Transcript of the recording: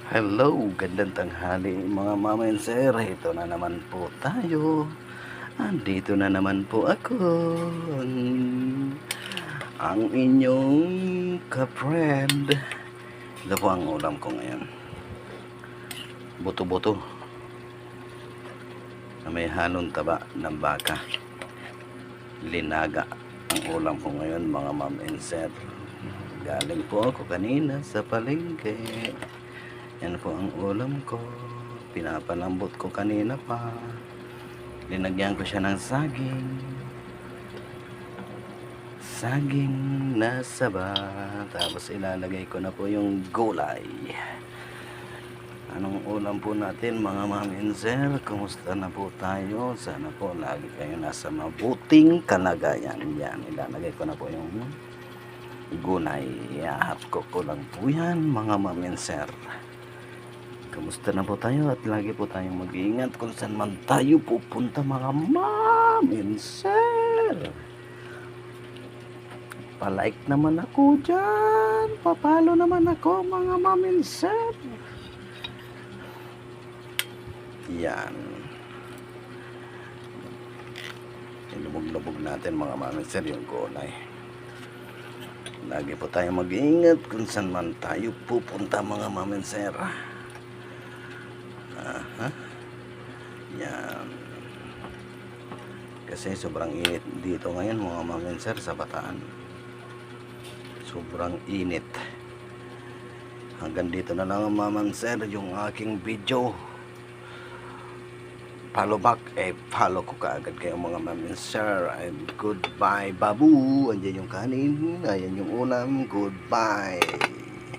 Hello, gandang tanghali mga mama and sir. Ito na naman po tayo. Andito na naman po ako. Ang, ang inyong ka-friend. Ito po ang ulam ko ngayon. Buto-buto. Na may halong taba ng baka. Linaga ang ulam ko ngayon mga mama and sir. Galing po ako kanina sa palengke. Yan po ang ulam ko. Pinapalambot ko kanina pa. Linagyan ko siya ng saging. Saging na saba. Tapos ilalagay ko na po yung gulay. Anong ulam po natin mga mami and sir? Kumusta na po tayo? Sana po lagi kayo nasa mabuting kalagayan. Yan, ilalagay ko na po yung gulay. Ihahap ko lang po yan mga mami and sir. Kamusta na po tayo at lagi po tayong mag-iingat kung saan man tayo pupunta mga ma'am and sir. Pa-like naman ako dyan. Pa-follow naman ako mga ma'am and sir. Yan. Ilubog-lubog natin mga ma'am and sir yung gulay. Lagi po tayong mag-iingat kung saan man tayo pupunta mga ma'am and sir. Yan. Kasi sobrang init dito ngayon mga ma'am and sir sa Bataan. Sobrang init. Hanggang dito na lang ma'am and sir yung aking video. Follow back, follow ko kaagad kayo mga ma'am and sir. And goodbye babu. Andiyan yung kanin, ayan yung ulam. Goodbye.